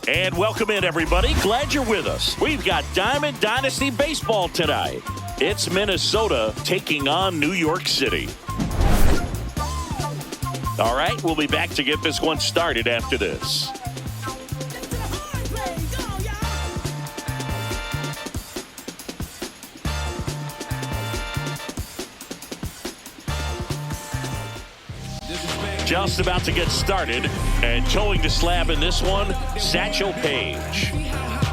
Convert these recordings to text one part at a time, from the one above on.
And welcome in, everybody. Glad you're with us. We've got Diamond Dynasty Baseball tonight. It's Minnesota taking on New York City. All right, we'll be back to get this one started after this. Just about to get started, and towing the slab in this one, Satchel Paige.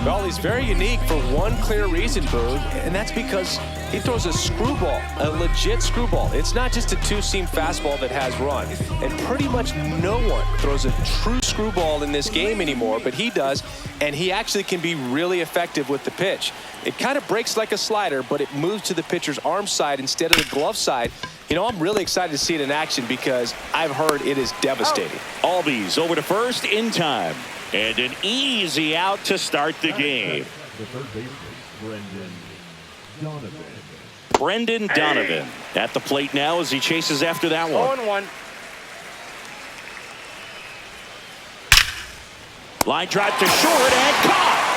Well, he's very unique for one clear reason, Boog, and that's because he throws a screwball, a legit screwball. It's not just a two-seam fastball that has run, and pretty much no one throws a true screwball in this game anymore, but he does, and he actually can be really effective with the pitch. It kind of breaks like a slider, but it moves to the pitcher's arm side instead of the glove side. You know, I'm really excited to see it in action because I've heard it is devastating. Albies over to first in time. And an easy out to start the game. The third baseman, Brendan Donovan at the plate now as he chases after that one. 0-1. Line drive to short and caught.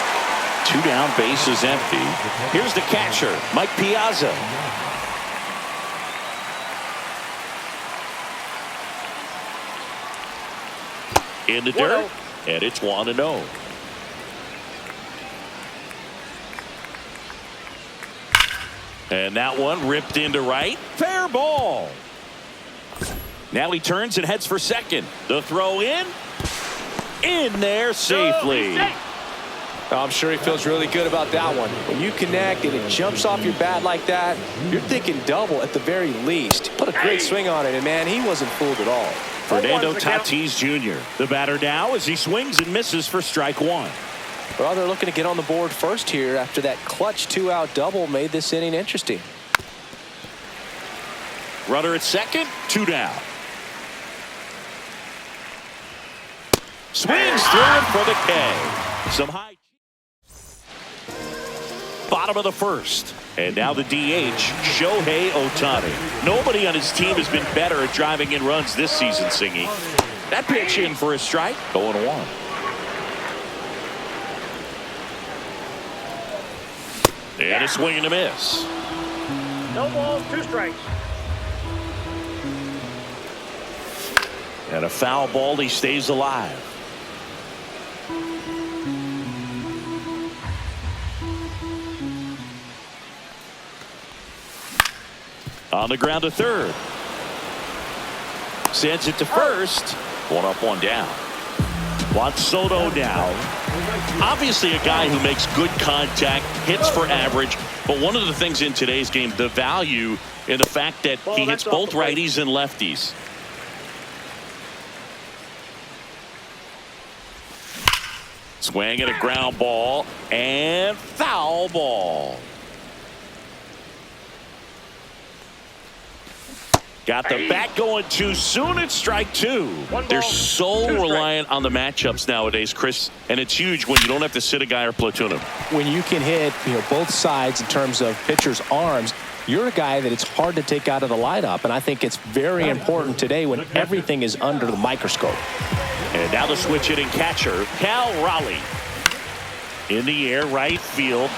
2 down, bases empty. Here's the catcher, Mike Piazza. In the dirt. And it's 1-0. And that one ripped into right. Fair ball. Now he turns and heads for second. The throw in there safely. I'm sure he feels really good about that one. When you connect and it jumps off your bat like that, you're thinking double at the very least. Put a great swing on it, and man, he wasn't fooled at all. Fernando Tatis Jr. The batter now as he swings and misses for strike one. Well, they're looking to get on the board first here after that clutch 2-out double made this inning interesting. Runner at second, 2 down. Swings through it for the K. Some high. Bottom of the first. And now the DH, Shohei Ohtani. Nobody on his team has been better at driving in runs this season, Singy. That pitch in for a strike, 0-1. And a swing and a miss. No balls, 2 strikes. And a foul ball, he stays alive. On the ground to third. Sends it to first. 1 up, 1 down. Juan Soto now. Obviously a guy who makes good contact, hits for average. But one of the things in today's game, the value in the fact that he hits both righties and lefties. Swing at a ground ball and foul ball. Got the bat going too soon. It's strike 2. They're so reliant on the matchups nowadays, Chris, and it's huge when you don't have to sit a guy or platoon him. When you can hit, both sides in terms of pitchers' arms, you're a guy that it's hard to take out of the lineup, and I think it's very important today when everything is under the microscope. And now the switch hitting catcher, Cal Raleigh. In the air, right field.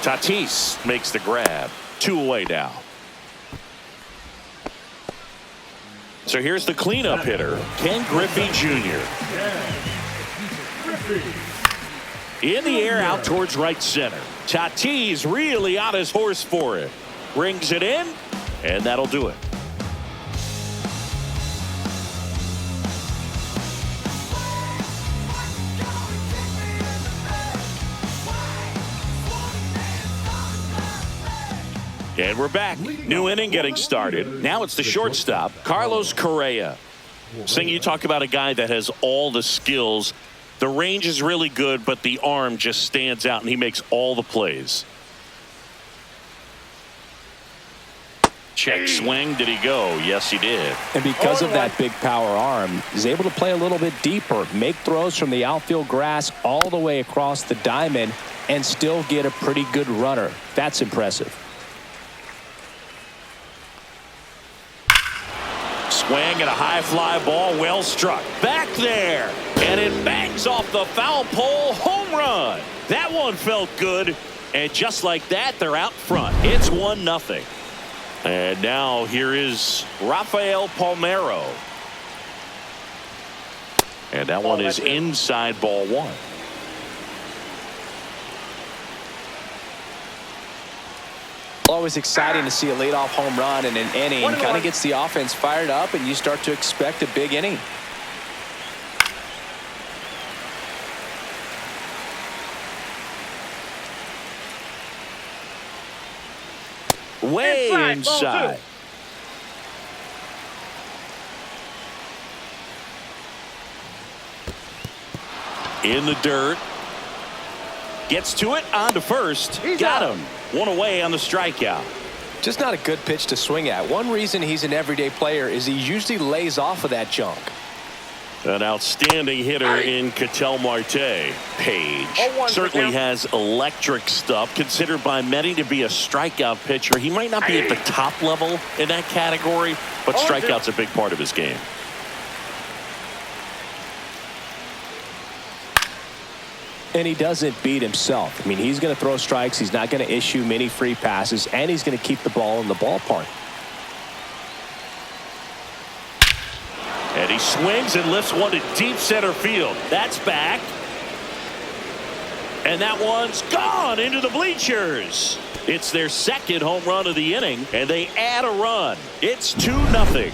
Tatis makes the grab. 2 away now. So here's the cleanup hitter, Ken Griffey Jr. In the air out towards right center. Tatis really on his horse for it. Brings it in, and that'll do it. And we're back. New inning getting started. Now it's the shortstop, Carlos Correa. Sing, you talk about a guy that has all the skills. The range is really good, but the arm just stands out, and he makes all the plays. Check swing. Did he go? Yes, he did. And because of that big power arm, he's able to play a little bit deeper, make throws from the outfield grass all the way across the diamond, and still get a pretty good runner. That's impressive. Swing and a high fly ball, well struck. Back there, and it bangs off the foul pole. Home run. That one felt good, and just like that, they're out front. It's 1-0. And now here is Rafael Palmeiro. And that one is inside ball one. Always exciting to see a leadoff home run in an inning. Kind of gets the offense fired up, and you start to expect a big inning. Way inside. In the dirt. Gets to it, on to first. Got him. One away on the strikeout. Just not a good pitch to swing at. One reason he's an everyday player is he usually lays off of that junk. An outstanding hitter in Ketel Marte. Page certainly has electric stuff, considered by many to be a strikeout pitcher. He might not be at the top level in that category, but strikeout's a big part of his game. And he doesn't beat himself. I mean, he's going to throw strikes. He's not going to issue many free passes, and he's going to keep the ball in the ballpark. And he swings and lifts one to deep center field. That's back. And that one's gone into the bleachers. It's their second home run of the inning, and they add a run. It's 2-0.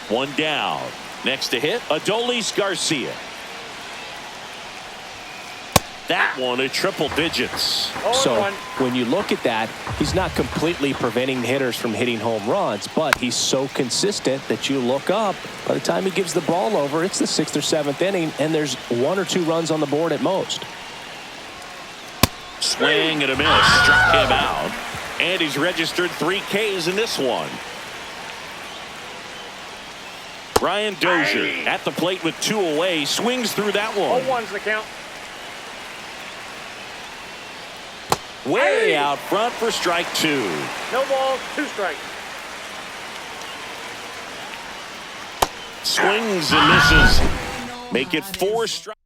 One down. Next to hit, Adolis Garcia. That one at triple digits. So when you look at that, he's not completely preventing hitters from hitting home runs, but he's so consistent that you look up. By the time he gives the ball over, it's the 6th or 7th inning, and there's 1 or 2 runs on the board at most. Swing and a miss. Struck him out. And he's registered 3 Ks in this one. Brian Dozier at the plate with 2 away. Swings through that one. 0-1's the count. Way out front for strike 2. No balls, 2 strikes. Swings and misses. Make it 4 strikes.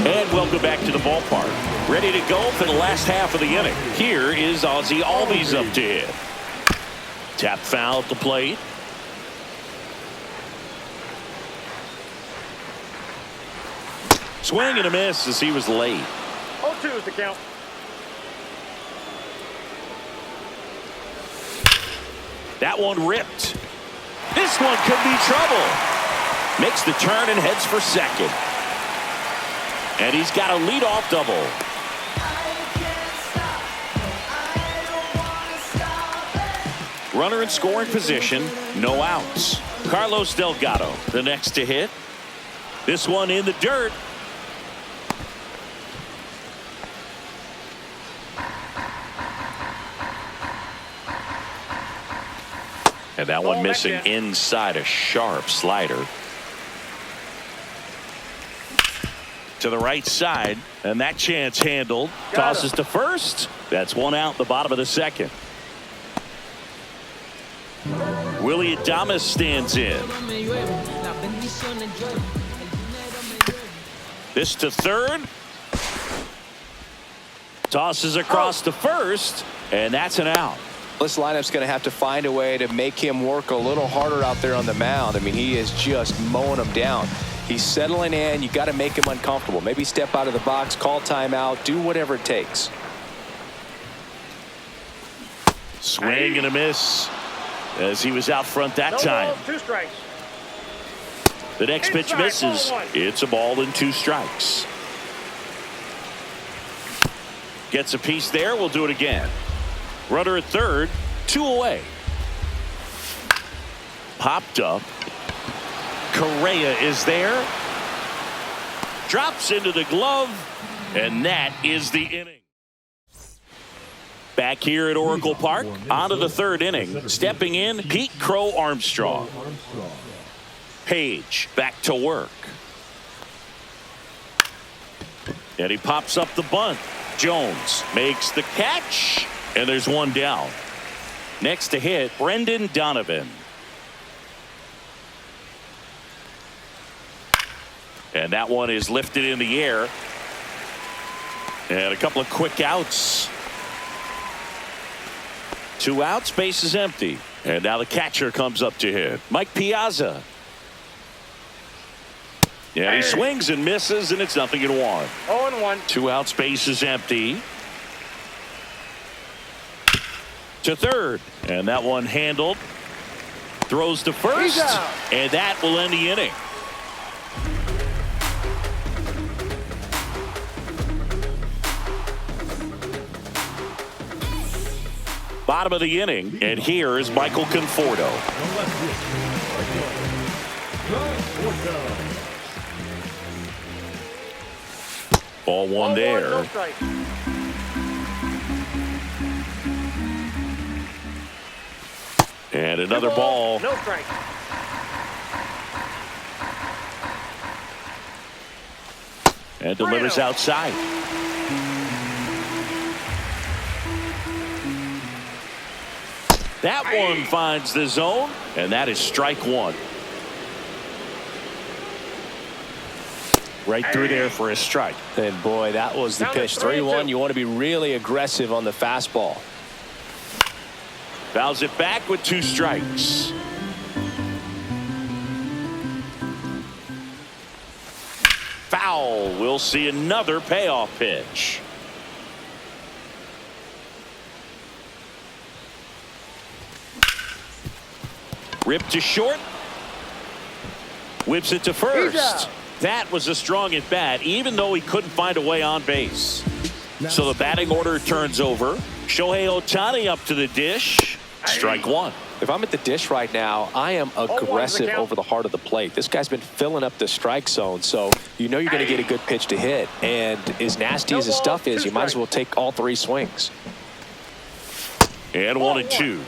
And welcome back to the ballpark. Ready to go for the last half of the inning. Here is Ozzie Albies up to hit. Tap foul at the plate. Swing and a miss as he was late. 0-2 is the count. That one ripped. This one could be trouble. Makes the turn and heads for second. And he's got a leadoff double. Runner in scoring position, no outs. Carlos Delgado, the next to hit. This one in the dirt. And that one missing inside, a sharp slider. To the right side, and that chance handled. Tosses to first. That's 1 out, the bottom of the second. Willie Adames stands in. This to third. Tosses across to first, and that's an out. This lineup's going to have to find a way to make him work a little harder out there on the mound. I mean, he is just mowing them down. He's settling in. You got to make him uncomfortable. Maybe step out of the box, call timeout, do whatever it takes. Swing and a miss as he was out front that time. Balls, 2 strikes. The next pitch misses. It's a ball and 2 strikes. Gets a piece there. We'll do it again. Runner at third, 2 away. Popped up. Correa is there. Drops into the glove, and that is the inning. Back here at Oracle Park, on to the 3rd inning. Stepping in, Pete Crow Armstrong. Page back to work. And he pops up the bunt. Jones makes the catch. And there's 1 down. Next to hit, Brendan Donovan. And that one is lifted in the air. And a couple of quick outs. 2 outs, base is empty. And now the catcher comes up to hit. Mike Piazza. Yeah, he swings and misses, and it's 0-1. 0-1. 2 outs, base is empty. To third, and that one handled. Throws to first, and that will end the inning. Bottom of the inning, and here is Michael Conforto. Ball one there. No strike. And another ball. No strike. And delivers outside. That one finds the zone, and that is strike one. Right through there for a strike. And boy, that was the pitch. 3-1. You want to be really aggressive on the fastball. Fouls it back with 2 strikes. Foul. We'll see another payoff pitch. Ripped to short. Whips it to first. That was a strong at bat, even though he couldn't find a way on base. So the batting order turns over. Shohei Ohtani up to the dish. Strike one. If I'm at the dish right now, I am aggressive over the heart of the plate. This guy's been filling up the strike zone, so you know you're going to get a good pitch to hit. And as nasty as his stuff is, you might as well take all 3 swings. And 1-2.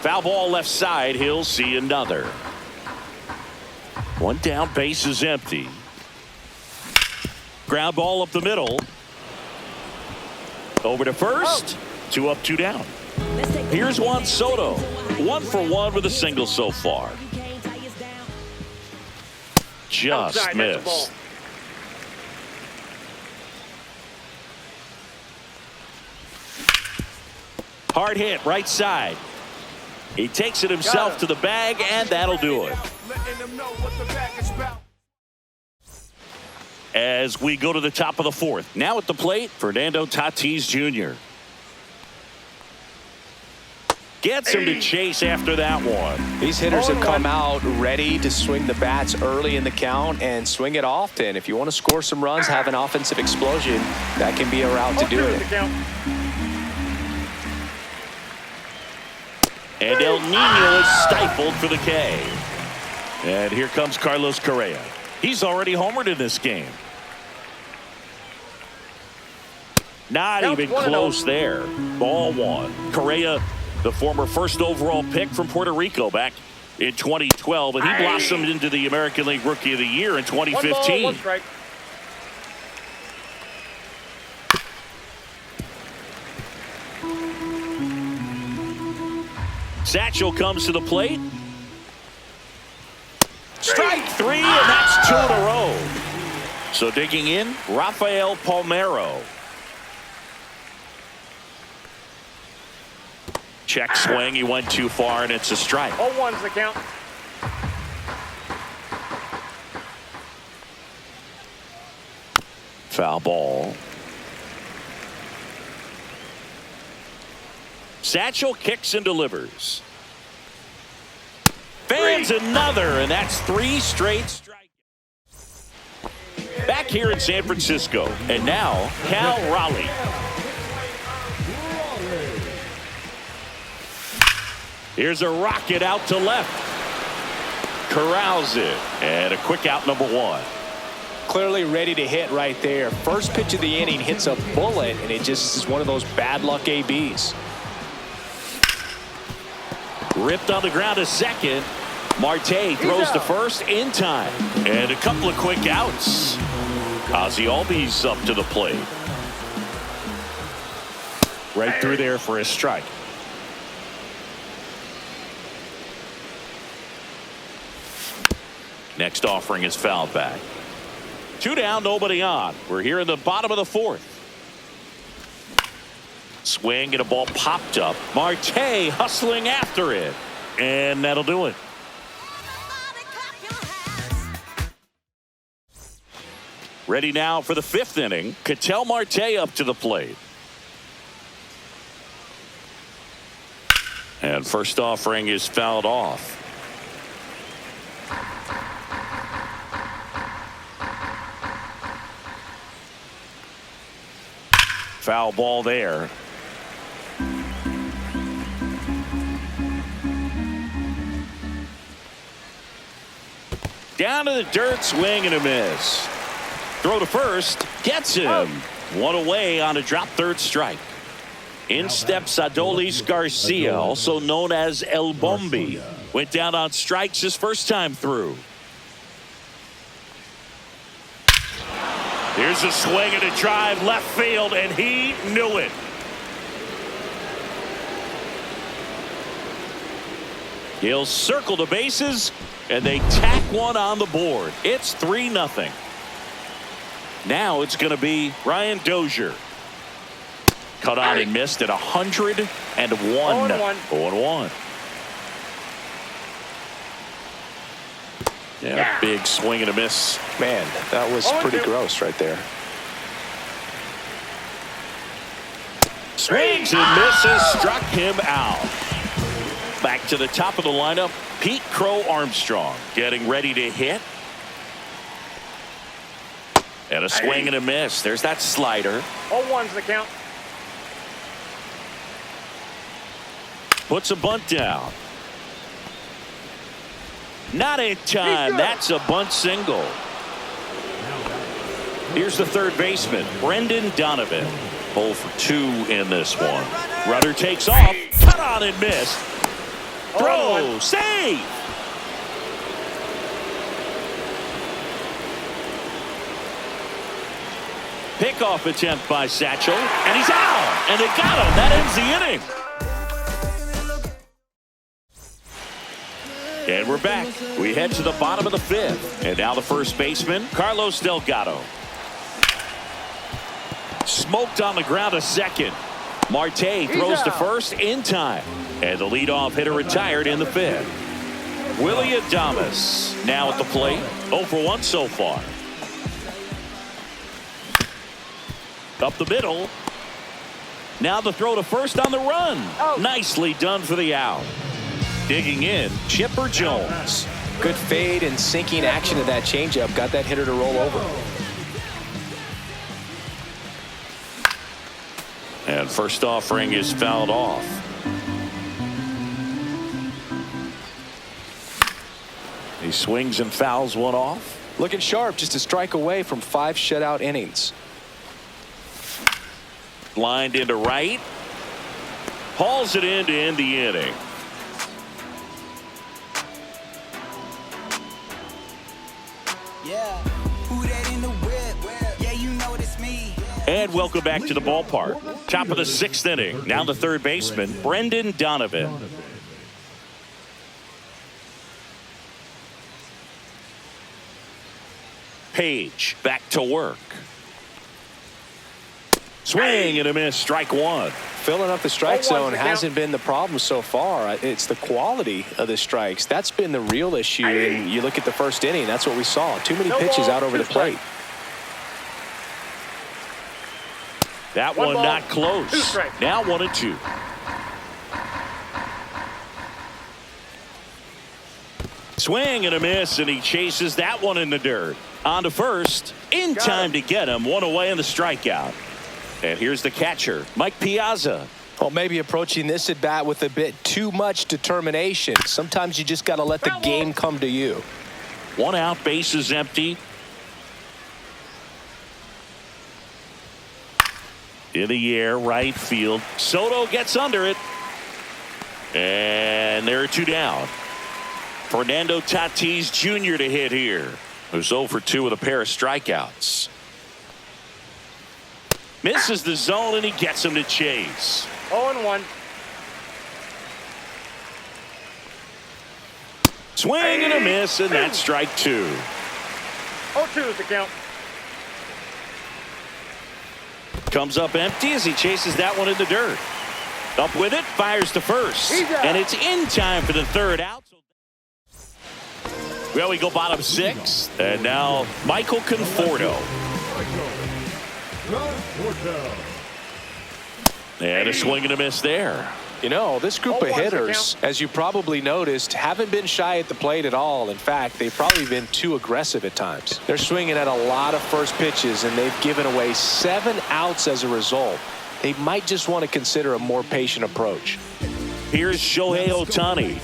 Foul ball left side. He'll see another. 1 down, base is empty. Ground ball up the middle. Over to first. 2 up, 2 down. Here's Juan Soto. 1 for 1 with a single so far. Just missed. Hard hit, right side. He takes it himself to the bag, and that'll do it. As we go to the top of the 4th. Now at the plate, Fernando Tatis Jr. Gets him to chase after that one. These hitters have come out ready to swing the bats early in the count and swing it often. If you want to score some runs, have an offensive explosion, that can be a route to do it. And El Nino is stifled for the K. And here comes Carlos Correa. He's already homered in this game. Not even close there. Ball 1. Correa, the former first overall pick from Puerto Rico back in 2012, and he blossomed into the American League Rookie of the Year in 2015. 1 strike. Satchel comes to the plate. Strike 3, and that's 2 in a row. So digging in, Rafael Palmeiro. Check swing, he went too far, and it's a strike. 0-1's the count. Foul ball. Satchel kicks and delivers. Fans another, and that's 3 straight strikeouts. Back here in San Francisco, and now Cal Raleigh. Here's a rocket out to left. Corrals it, and a quick out, number 1. Clearly ready to hit right there. First pitch of the inning hits a bullet, and it just is one of those bad luck ABs. Ripped on the ground to second. Marte throws to first in time. And a couple of quick outs. Ozzie up to the plate. Right through there for a strike. Next offering is fouled back. 2 down, nobody on. We're here in the bottom of the 4th. Swing and a ball popped up. Marte hustling after it. And that'll do it. Ready now for the 5th inning. Ketel Marte up to the plate. And first offering is fouled off. Foul ball there. Down to the dirt, swing and a miss. Throw to first, gets him. One away on a drop third strike. In steps Adolis Garcia, also known as El Bombi. Went down on strikes his first time through. Here's a swing and a drive left field, and he knew it. He'll circle the bases, and they tack one on the board. It's 3-0. Now it's going to be Ryan Dozier. Cut on and missed at 101. 0-1. Yeah, big swing and a miss. Man, that was pretty gross right there. Swings and misses, struck him out. Back to the top of the lineup, Pete Crow Armstrong getting ready to hit. And a swing and a miss. There's that slider. 0-1's the count. Puts a bunt down. Not in time. That's a bunt single. Here's the third baseman, Brendan Donovan. 0 for 2 in this one. Runner takes off. Cut on and missed. Throw. Save. Pickoff attempt by Satchel. And he's out. And they got him. That ends the inning. And we're back. We head to the bottom of the 5th. And now the first baseman, Carlos Delgado. Smoked on the ground to second. Marte throws to first in time. And the leadoff hitter retired in the 5th. Willie Adames now at the plate. 0 for 1 so far. Up the middle. Now the throw to first on the run. Nicely done for the out. Digging in, Chipper Jones. Good fade and sinking action of that changeup. Got that hitter to roll over. And first offering is fouled off. He swings and fouls one off. Looking sharp, just a strike away from 5 shutout innings. Lined into right. Hauls it in to end the inning. And welcome back to the ballpark. Top of the 6th inning. Now the third baseman, Brendan Donovan. Page back to work. Swing and a miss, strike 1. Filling up the strike zone hasn't been the problem so far. It's the quality of the strikes. That's been the real issue. And you look at the first inning, that's what we saw. Too many pitches out over the plate. That one not close. Now 1-2. Swing and a miss, and he chases that one in the dirt. On to first. In time to get him. One away in the strikeout. And here's the catcher, Mike Piazza. Well, maybe approaching this at bat with a bit too much determination. Sometimes you just got to let the game come to you. 1 out, bases empty. In the air, right field. Soto gets under it. And there are 2 down. Fernando Tatis Jr. to hit here. Who's 0 for 2 with a pair of strikeouts. Misses the zone, and he gets him to chase. 0-1. Swing and a miss, and that's strike two. 0-2 is the count. Comes up empty as he chases that one in the dirt. Up with it, fires to first. And it's in time for the third out. Well, we go bottom six. And now Michael Conforto. And a swing and a miss there. You know, this group of hitters, as you probably noticed, haven't been shy at the plate at all. In fact, they've probably been too aggressive at times. They're swinging at a lot of first pitches, and they've given away 7 outs as a result. They might just want to consider a more patient approach. Here's Shohei Ohtani.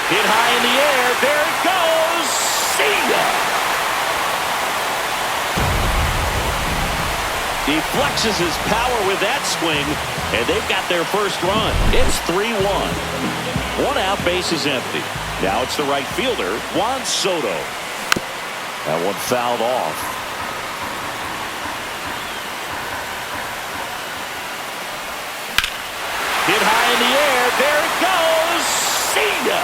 Hit high in the air. There it goes. See ya. He flexes his power with that swing, and they've got their first run. It's 3-1. 1 out, base is empty. Now it's the right fielder, Juan Soto. That one fouled off. Hit high in the air. There it goes. See ya.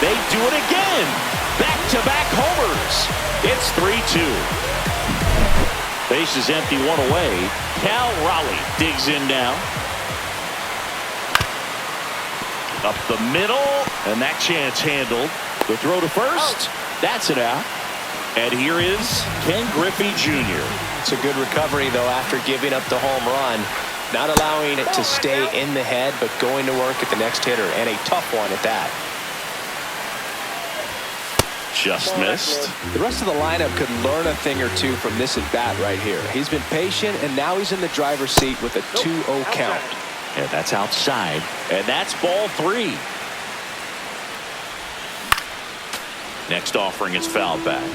They do it again. Back-to-back homers. It's 3-2. Base is empty, 1 away. Cal Raleigh digs in now. Up the middle, and that chance handled. The throw to first. That's it out. And here is Ken Griffey Jr. It's a good recovery, though, after giving up the home run. Not allowing it to stay in the head, but going to work at the next hitter, and a tough one at that. Just missed. The rest of the lineup could learn a thing or two from this at bat right here. He's been patient, and now he's in the driver's seat with a 2-0 count. And that's outside. And that's ball 3. Next offering is fouled back.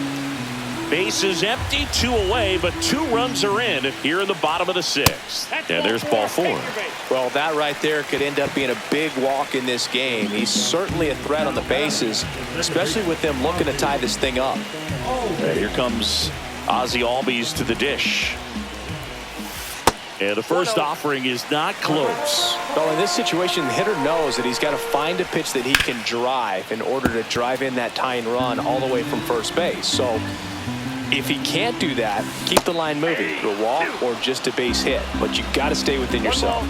Base is empty, 2 away, but 2 runs are in here in the bottom of the 6th. And there's ball 4. Well, that right there could end up being a big walk in this game. He's certainly a threat on the bases, especially with them looking to tie this thing up. And here comes Ozzie Albies to the dish. And the first offering is not close. Well, in this situation, the hitter knows that he's got to find a pitch that he can drive in order to drive in that tying run all the way from first base. So if he can't do that, keep the line moving, a walk or just a base hit. But you've got to stay within yourself.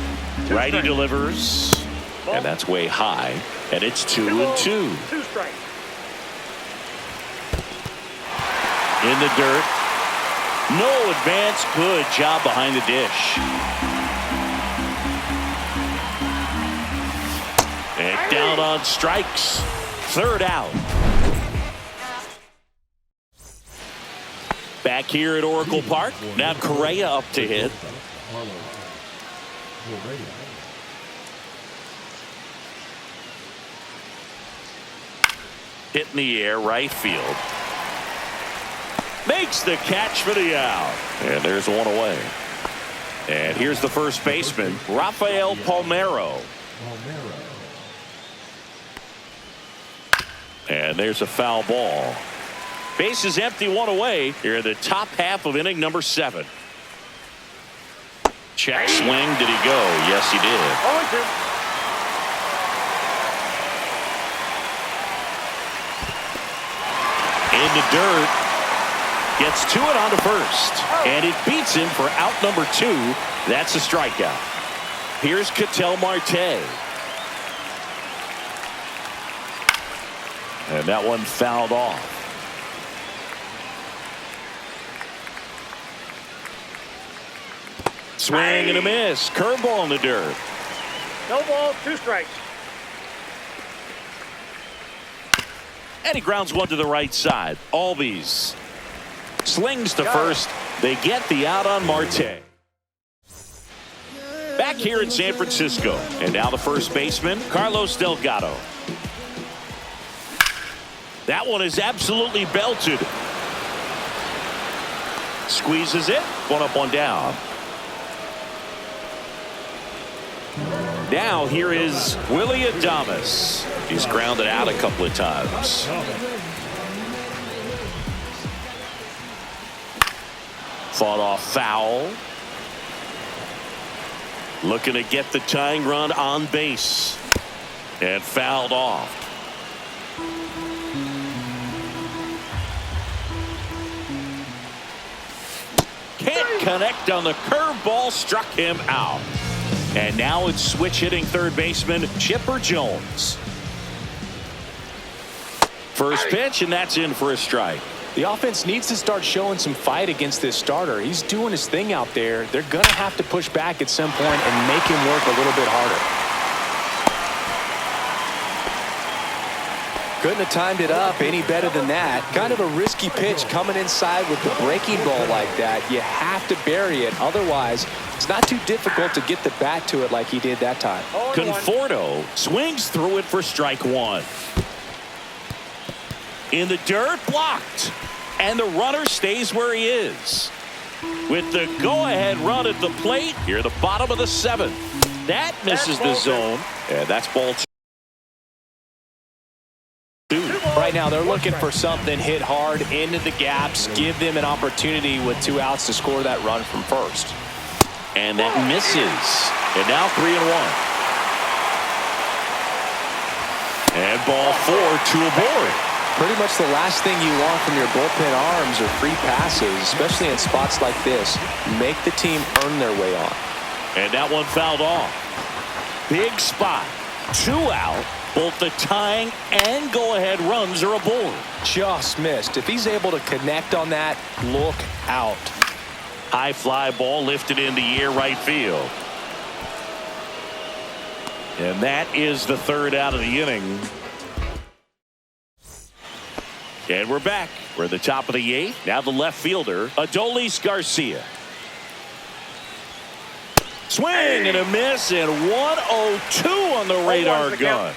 Righty delivers, and that's way high, and it's 2-2. 2 strikes. In the dirt. No advance. Good job behind the dish. And down on strikes. 3rd out. Back here at Oracle Park. Now Correa up to hit. Hit in the air, right field. Makes the catch for the out. And there's 1 away. And here's the first baseman, Rafael Palmeiro. And there's a foul ball. Base is empty, 1 away here in the top half of inning number 7. Check swing. Did he go? Yes, he did. 0-2. In the dirt. Gets to it onto first. And it beats him for out number 2. That's a strikeout. Here's Ketel Marte. And that one fouled off. Swing and a miss. Curveball in the dirt. No balls, 2 strikes. And he grounds one to the right side. Albies slings to first. They get the out on Marte. Back here in San Francisco. And now the first baseman, Carlos Delgado. That one is absolutely belted. Squeezes it. 1 up, 1 down. Now here is Willie Adames. He's grounded out a couple of times. Fought off foul. Looking to get the tying run on base. And fouled off. Can't connect on the curveball, struck him out. And now it's switch hitting third baseman Chipper Jones. First pitch, and that's in for a strike. The offense needs to start showing some fight against this starter. He's doing his thing out there. They're going to have to push back at some point and make him work a little bit harder. Couldn't have timed it up any better than that. Kind of a risky pitch coming inside with the breaking ball like that. You have to bury it. Otherwise, it's not too difficult to get the bat to it like he did that time. Conforto swings through it for strike one. In the dirt, blocked. And the runner stays where he is. With the go-ahead run at the plate, here the bottom of the seventh. That misses the zone. And that's ball two. Right now, they're looking for something hit hard into the gaps, give them an opportunity with 2 outs to score that run from first. And that misses. And now 3-1. And ball 4, 2 aboard. Pretty much the last thing you want from your bullpen arms are free passes, especially in spots like this. Make the team earn their way on. And that one fouled off. Big spot. 2 out. Both the tying and go-ahead runs are aboard. Just missed. If he's able to connect on that, look out. High fly ball lifted in the air right field. And that is the 3rd out of the inning. And we're back. We're at the top of the 8th. Now the left fielder, Adolis Garcia. Swing and a miss, and 102 on the radar gun.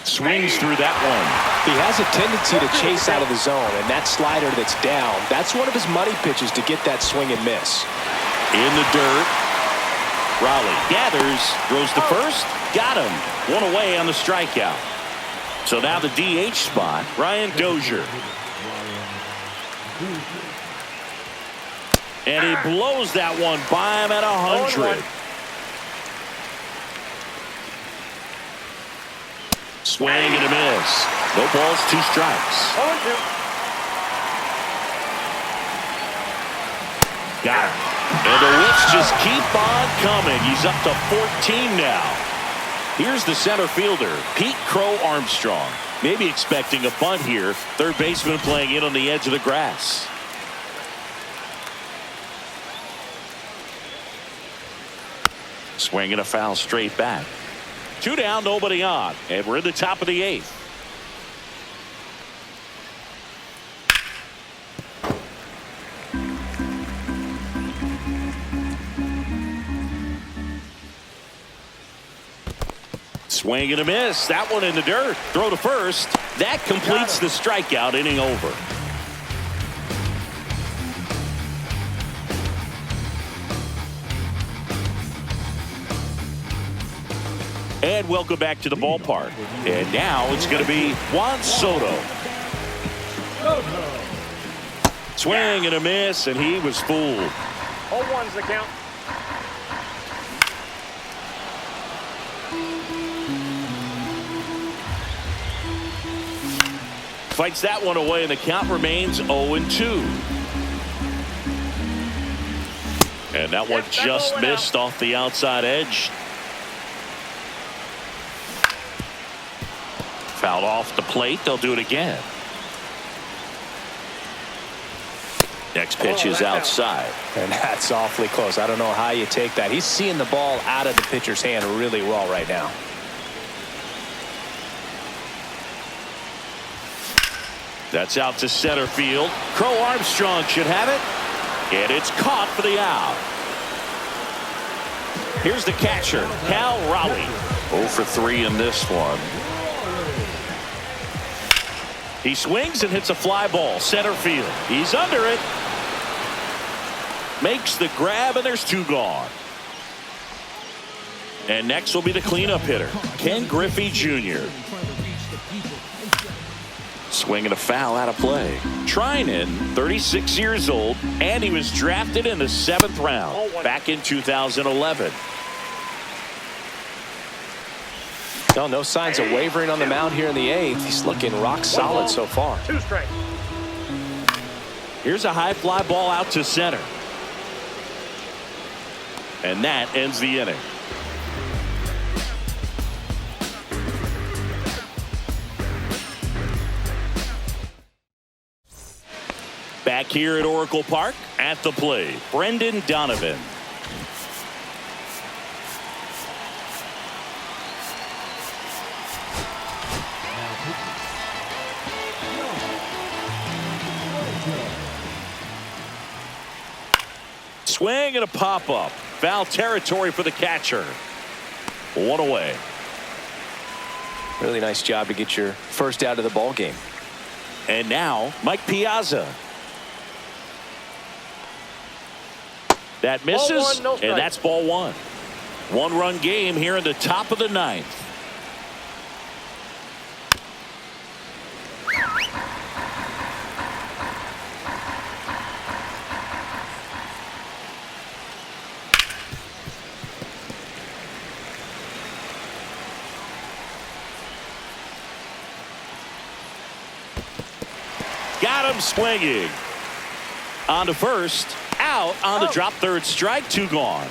Swings through that one. He has a tendency to chase out of the zone, and that slider that's down, that's one of his money pitches to get that swing and miss. In the dirt. Raleigh gathers, throws to first, got him. 1 away on the strikeout. So now the DH spot, Ryan Dozier. And he blows that one by him at 100. Swing and a miss. No balls, 2 strikes. 0-2. Got him. And the whiffs just keep on coming. He's up to 14 now. Here's the center fielder, Pete Crow Armstrong. Maybe expecting a bunt here. Third baseman playing in on the edge of the grass. Swing and a foul straight back. 2 down, nobody on. And we're in the top of the 8th. Swing and a miss. That one in the dirt. Throw to first. That completes the strikeout. Inning over. And welcome back to the ballpark. And now it's going to be Juan Soto. Swing and a miss, and he was fooled. 0-1's the count. Fights that one away, and the count remains 0-2. And that one just missed off the outside edge. Fouled off the plate. They'll do it again. Next pitch is outside. And that's awfully close. I don't know how you take that. He's seeing the ball out of the pitcher's hand really well right now. That's out to center field. Crow Armstrong should have it. And it's caught for the out. Here's the catcher, Cal Raleigh. 0 for 3 in this one. He swings and hits a fly ball, center field. He's under it. Makes the grab, and there's 2 gone. And next will be the cleanup hitter, Ken Griffey Jr. Swing and a foul out of play. Treinen, 36 years old, and he was drafted in the 7th round back in 2011. No signs of wavering on the mound here in the 8th. He's looking rock solid so far. 2 strikes. Here's a high fly ball out to center. And that ends the inning. Back here at Oracle Park, at the plate, Brendan Donovan. Swing and a pop-up. Foul territory for the catcher. 1 away. Really nice job to get your first out of the ball game. And now Mike Piazza. That misses, Ball 1, no strike. and that's ball 1. 1-run game here in the top of the 9th. Got him swinging. On to first. Out on the drop third strike. 2 gone.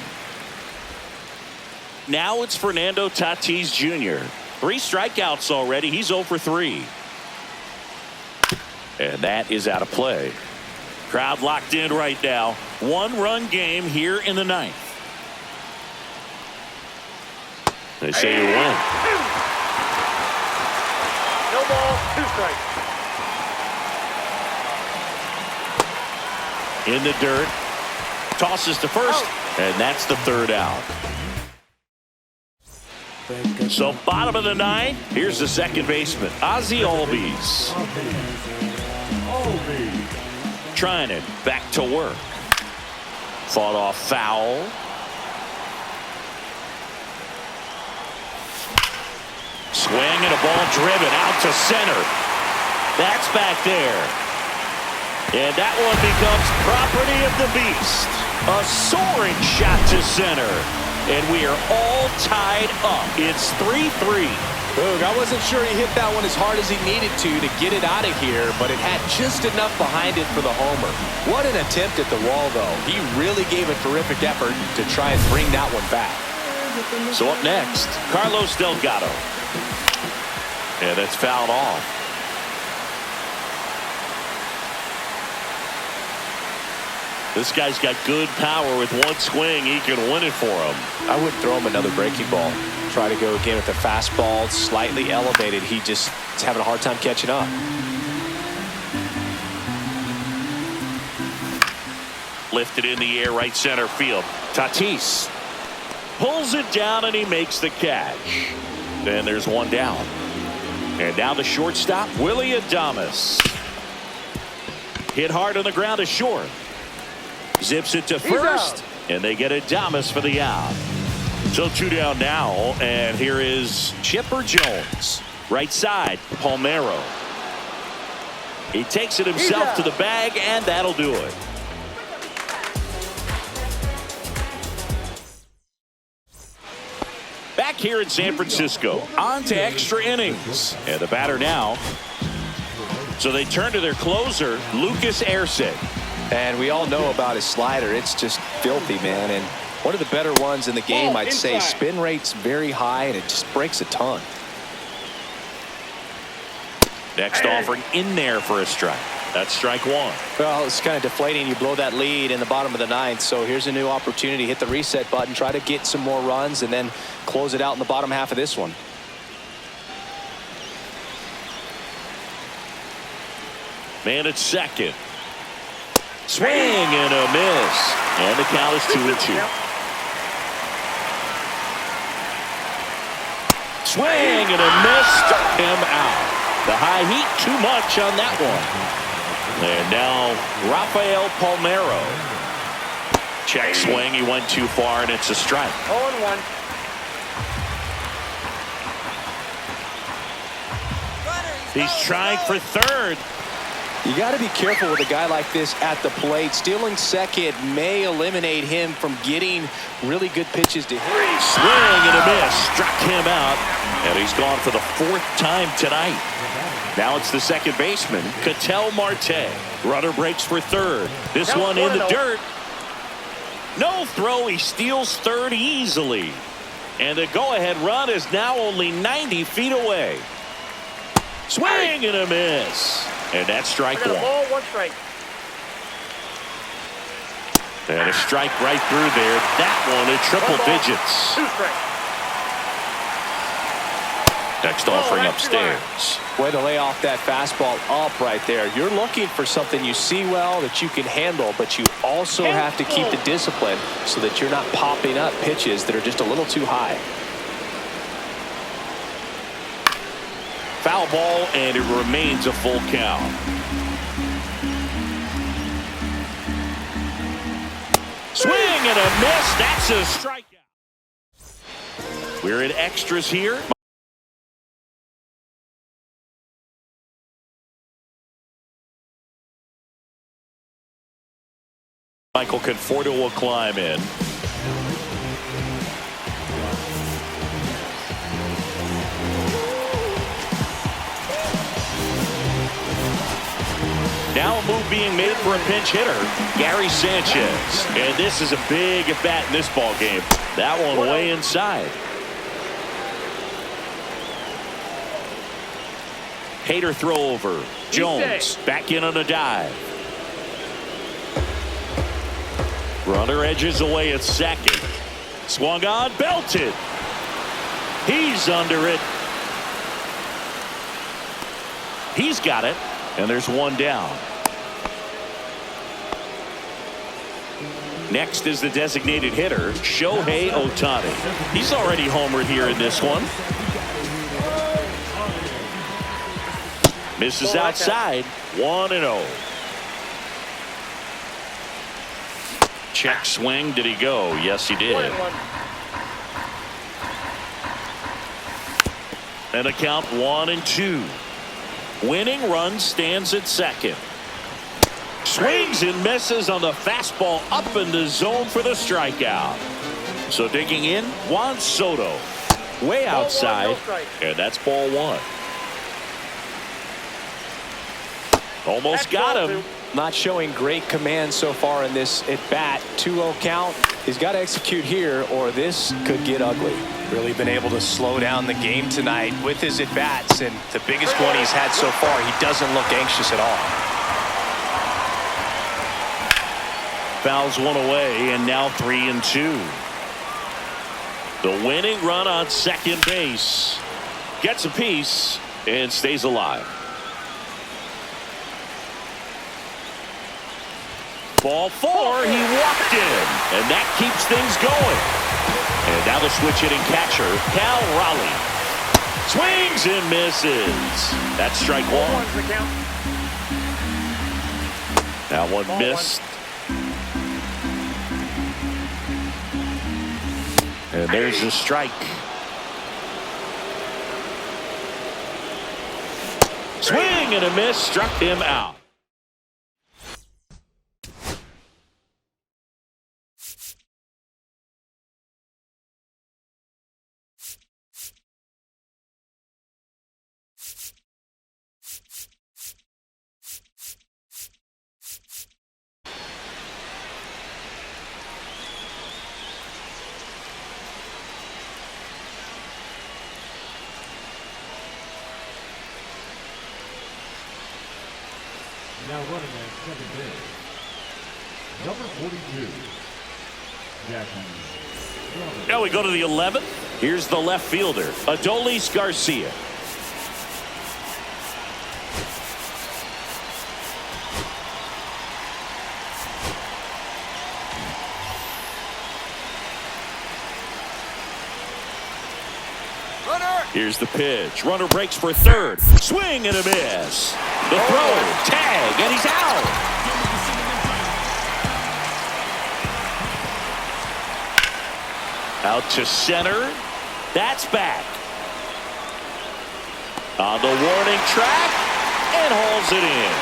Now it's Fernando Tatis Jr. 3 strikeouts already. He's 0 for 3. And that is out of play. Crowd locked in right now. 1-run game here in the 9th. They say you win. No ball, 2 strikes. In the dirt. Tosses to first. And that's the 3rd out. So bottom of the 9th. Here's the second baseman, Ozzie Albies. Treinen back to work. Fought off foul. Swing and a ball driven out to center. That's back there. And that one becomes property of the beast. A soaring shot to center. And we are all tied up. It's 3-3. Boog, I wasn't sure he hit that one as hard as he needed to get it out of here, but it had just enough behind it for the homer. What an attempt at the wall, though. He really gave a terrific effort to try and bring that one back. So up next, Carlos Delgado. And that's fouled off. This guy's got good power. With one swing, he can win it for him. I wouldn't throw him another breaking ball. Try to go again with the fastball, slightly elevated. He just is having a hard time catching up. Lifted in the air, right center field. Tatis pulls it down, and he makes the catch. Then there's one down. And now the shortstop, Willie Adames. Hit hard on the ground to short. Zips it to first, and they get Adames for the out. So 2 down now, and here is Chipper Jones. Right side, Palmeiro. He takes it himself to the bag, and that'll do it. Back here in San Francisco, on to extra innings. And the batter now. So they turn to their closer, Lucas Erceg. And we all know about his slider. It's just filthy, man. And one of the better ones in the game, I'd say. Spin rate's very high, and it just breaks a ton. Next offering in there for a strike. That's strike 1. Well, it's kind of deflating. You blow that lead in the bottom of the 9th. So here's a new opportunity. Hit the reset button, try to get some more runs, and then close it out in the bottom half of this one. Man at second. Swing and a miss. And the count is 2-2. Swing and a miss. Struck him out. The high heat, too much on that one. And now Rafael Palmeiro. Check swing. He went too far, and it's a strike. 0-1. He's trying for third. You got to be careful with a guy like this at the plate. Stealing second may eliminate him from getting really good pitches to hit. Swing and a miss. Struck him out. And he's gone for the 4th time tonight. Now it's the second baseman, Ketel Marte. Runner breaks for third. This one in the dirt. No throw. He steals third easily. And the go-ahead run is now only 90 feet away. Swing and a miss. And that's strike one. Ball, 1 strike. And a strike right through there. That one in triple digits. 2 strikes. Next offering upstairs. Way to lay off that fastball up right there. You're looking for something you see well that you can handle, but you also have to keep the discipline so that you're not popping up pitches that are just a little too high. Foul ball, and it remains a full count. Swing and a miss. That's a strikeout. We're in extras here. Michael Conforto will climb in. Now a move being made for a pinch hitter, Gary Sanchez. And this is a big at bat in this ball game. That one way inside. Hader throw over. Jones back in on a dive. Runner edges away at second. Swung on, belted. He's under it. He's got it. And there's one down. Next is the designated hitter, Shohei Ohtani. He's already homered here in this one. Misses outside. 1-0. Check swing. Did he go? Yes, he did. And a count 1-2. Winning run stands at second. Swings and misses on the fastball up in the zone for the strikeout. So digging in, Juan Soto. Way outside. And that's ball 1. Almost got him. Not showing great command so far in this at bat. 2-0 count. He's got to execute here or this could get ugly. Really been able to slow down the game tonight with his at bats, and the biggest one he's had so far. He doesn't look anxious at all. Fouls one away, and now 3-2. The winning run on second base gets a piece and stays alive. Ball 4, he walked in, and that keeps things going. And now the switch hitting catcher, Cal Raleigh. Swings and misses. That's strike 1. That one missed. And there's the strike. Swing and a miss, struck him out. Now running at second base, number 42, Jackie. Now we go to the 11th. Here's the left fielder, Adolis Garcia. Here's the pitch. Runner breaks for third. Swing and a miss. The throw, tag, and he's out. Out to center. That's back. On the warning track and hauls it in.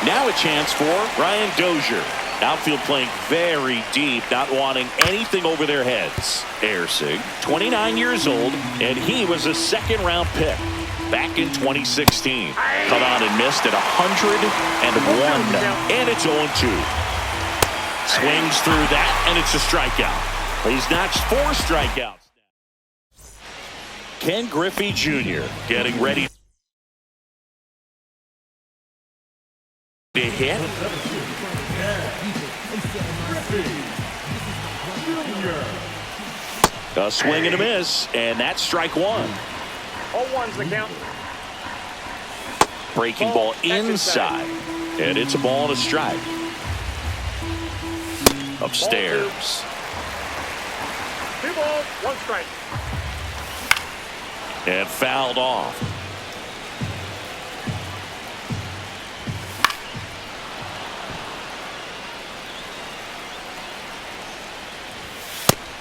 Now a chance for Ryan Dozier. Outfield playing very deep, not wanting anything over their heads. Ersig, 29 years old, and he was a second-round pick back in 2016. Come out and missed at 101, and it's 0-2. Swings through that, and it's a strikeout. He's notched 4 strikeouts. Ken Griffey Jr. getting ready to hit. A swing and a miss, and that's strike 1. 0-1's the count. Breaking ball inside, and it's a ball and a strike. Upstairs. 2 balls, 1 strike. And fouled off.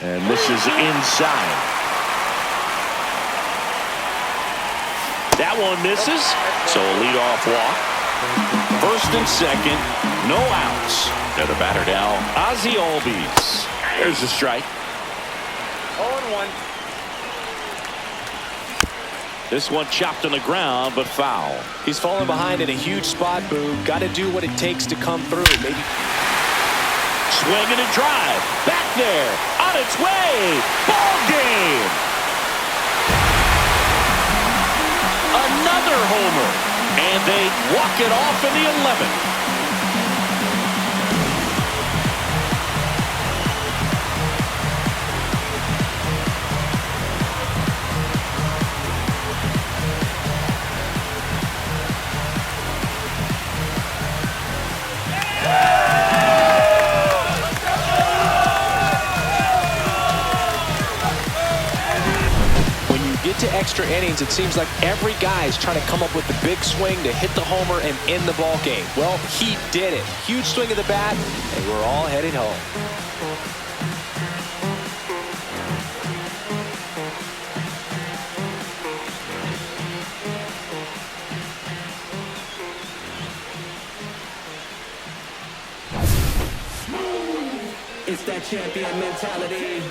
And this is inside. That one misses, so a leadoff walk. First and second, no outs. And a batter now, Ozzie. There's a strike. 0-1. This one chopped on the ground, but foul. He's falling behind in a huge spot, Boog. Got to do what it takes to come through. Maybe. Swing and a drive. Back there. On its way. Ball game. Another homer. And they walk it off in the 11th. To extra innings, it seems like every guy is trying to come up with the big swing to hit the homer and end the ball game. Well, he did it. Huge swing of the bat, and we're all headed home. It's that champion mentality.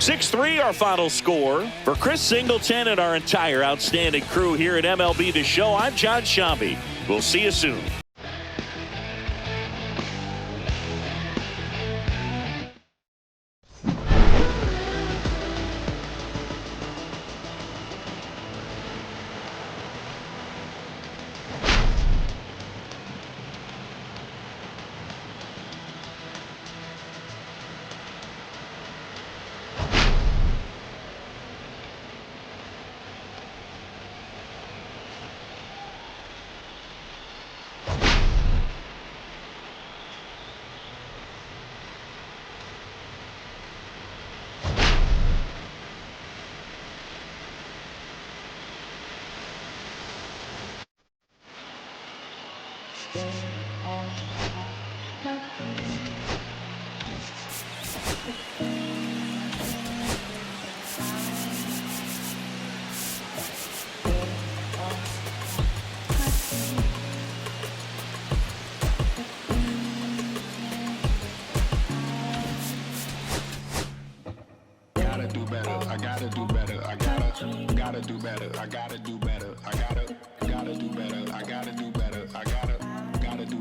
6-3 our final score. For Chris Singleton and our entire outstanding crew here at MLB The Show, I'm John Shambi. We'll see you soon. Gotta do better. I gotta do better. I gotta do better. I gotta